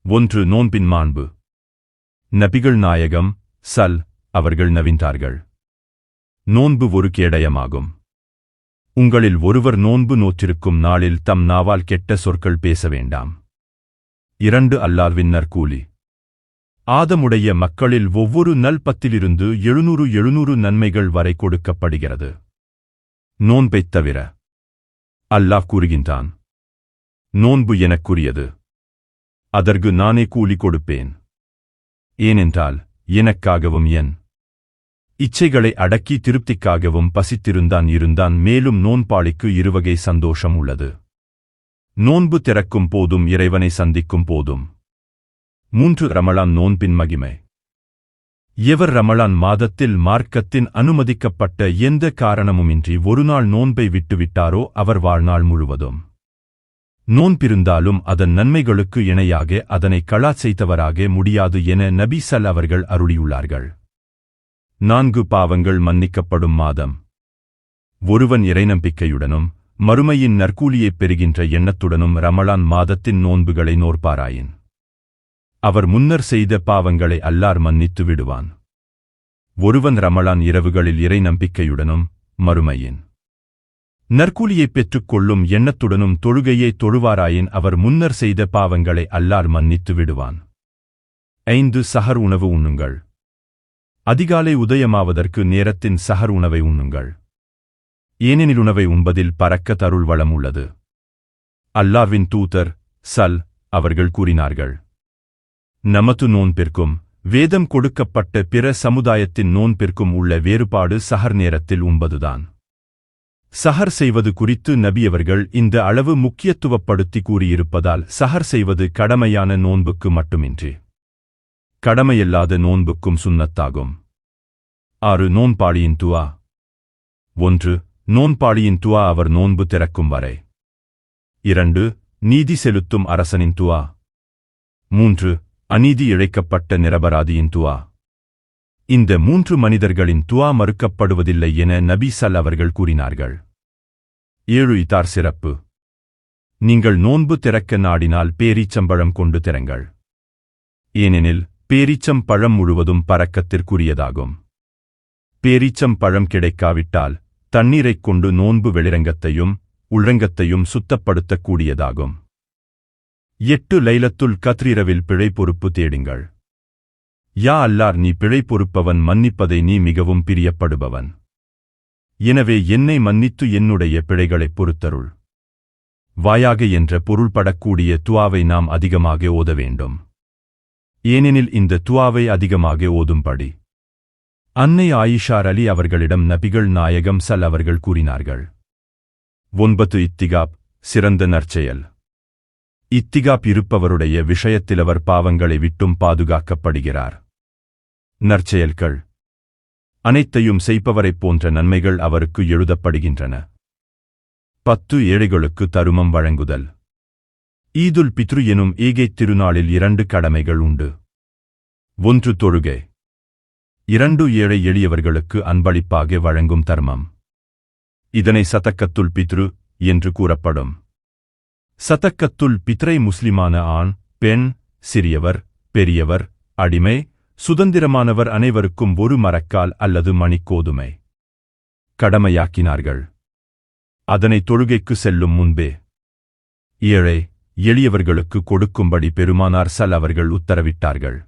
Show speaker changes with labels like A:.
A: 1 நோன்பின் மாண்பு. நபிகள் நாயகம் அவர்கள் நவின்றார்கள். நோன்பு ஒரு கேடயமாகும். உங்களில் ஒருவர் நோன்பு நோற்றிருக்கும் நாளில் தம் நாவால் கெட்ட சொற்கள் பேச வேண்டாம். 2 அல்லாஹ்வின் நற்கூலி. ஆதமுடைய மக்களில் ஒவ்வொரு நல் 10 700 நன்மைகள் வரை கொடுக்கப்படுகிறது. நோன்பைத் தவிர. அல்லாஹ் கூறுகின்றான், நோன்பு எனக்குரியது. அதற்கு நானே கூலி கொடுப்பேன். ஏனென்றால் எனக்காகவும் என் இச்சைகளை அடக்கி திருப்திக்காகவும் பசித்திருந்தான் மேலும் நோன்பாளிக்கு இருவகை சந்தோஷம் உள்ளது. நோன்பு திறக்கும் போதும் இறைவனை சந்திக்கும் போதும். 3 ரமலான் நோன்பின் மகிமை. எவர் ரமலான் மாதத்தில் மார்க்கத்தின் அனுமதிக்கப்பட்ட எந்த காரணமுமின்றி ஒருநாள் நோன்பை விட்டுவிட்டாரோ அவர் வாழ்நாள் முழுவதும் நோன்பிருந்தாலும் அதன் நன்மைகளுக்கு இணையாக அதனை கலா செய்தவராக முடியாது என நபி அவர்கள் அருளியுள்ளார்கள். 4 பாவங்கள் மன்னிக்கப்படும் மாதம். ஒருவன் இறைநம்பிக்கையுடனும் மறுமையின் நற்கூலியைப் பெறுகின்ற எண்ணத்துடனும் ரமலான் மாதத்தின் நோன்புகளை நோற்பாராயின் அவர் முன்னர் செய்த பாவங்களை அல்லாஹ் மன்னித்து விடுவான். ஒருவன் ரமலான் இரவுகளில் இறை நம்பிக்கையுடனும் மறுமையின் நற்கூலியைப் பெற்றுக் கொள்ளும் எண்ணத்துடனும் தொழுகையை தொழுவாராயின் அவர் முன்னர் செய்த பாவங்களை அல்லாஹ் மன்னித்து விடுவான். 5 சஹர் உணவு உண்ணுங்கள். அதிகாலை உதயமாவதற்கு நேரத்தின் சஹர் உணவை உண்ணுங்கள். ஏனெனில் உணவை உண்பதில் பரக்கத் அருள் வளம் உள்ளது. அல்லாஹ்வின் தூதர் அவர்கள் கூறினார்கள், நமது நோன்பிற்கும் வேதம் கொடுக்கப்பட்ட பிற சமுதாயத்தின் நோன்பிற்கும் உள்ள வேறுபாடு சஹர் நேரத்தில் உண்பதுதான். சஹர் செய்வது குறித்து நபியவர்கள் இந்த அளவு முக்கியத்துவப்படுத்தி கூறியிருப்பதால் சஹர் செய்வது கடமையான நோன்புக்கு மட்டுமின்றி கடமையில்லாத நோன்புக்கும் சுன்னத்தாகும். 6 நோன்பாளியின் துஆ. 1 நோன்பாளியின் துஆ அவர் நோன்பு திறக்கும் வரை. 2 நீதி செலுத்தும் அரசனின் துஆ. 3 அநீதி இழைக்கப்பட்ட நிரபராதியின் துஆ. இந்த 3 மனிதர்களின் துஆ மறுக்கப்படுவதில்லை என நபி அவர்கள் கூறினார்கள். 7 இத்தார் சிறப்பு. நீங்கள் நோன்பு திறக்க நாடினால் பேரீச்சம்பழம் கொண்டு திறங்கள். ஏனெனில் பேரீச்சம் பழம் முழுவதும் பரக்கத்திற்குரியதாகும். பேரீச்சம் பழம் கிடைக்காவிட்டால் தண்ணீரைக் கொண்டு நோன்பு வெளிரங்கத்தையும் உள்ரங்கத்தையும் சுத்தப்படுத்தக்கூடியதாகும். 8 லைலத்துல் கத்ர் இரவில் பிழை பொறுப்பு தேடுங்கள். யா அல்லாஹ், நீ பிழை பொறுப்பவன், மன்னிப்பதை நீ மிகவும் பிரியப்படுபவன். எனவே என்னை மன்னித்து என்னுடைய பிழைகளைப் பொறுத்தருள். வாயாக என்ற பொருள்படக்கூடிய துஆவை நாம் அதிகமாக ஓத வேண்டும். ஏனெனில் இந்த துஆவை அதிகமாக ஓதும்படி அன்னை ஆயிஷா அலி அவர்களிடம் நபிகள் நாயகம் அவர்கள் கூறினார்கள். 9 இத்திகாப் சிறந்த நற்செயல். இத்திகாப் இருப்பவருடைய விஷயத்திலவர் பாவங்களை விட்டும் பாதுகாக்கப்படுகிறார். நற்செயல்கள் அனைத்தையும் செய்பவரைப் போன்ற நன்மைகள் அவருக்கு எழுதப்படுகின்றன. 10 ஏழைகளுக்கு தருமம் வழங்குதல். ஈதுல் பித்ரு எனும் ஈகைத் திருநாளில் 2 கடமைகள் உண்டு. 1 தொழுகை. 2 ஏழை எளியவர்களுக்கு அன்பளிப்பாக வழங்கும் தர்மம். இதனை சதக்கத்துல் பித்ரு என்று கூறப்படும். சதக்கத்துல் பித்ரை முஸ்லிமான ஆண், பெண், சிறியவர், பெரியவர், அடிமை, சுதந்திரமானவர் அனைவருக்கும் 1 மரக்கால் அல்லது மணிக்கோதுமை கடமையாக்கினார்கள். அதனை தொழுகைக்கு செல்லும் முன்பே ஏழை எளியவர்களுக்கு கொடுக்கும்படி பெருமானார் அவர்கள் உத்தரவிட்டார்கள்.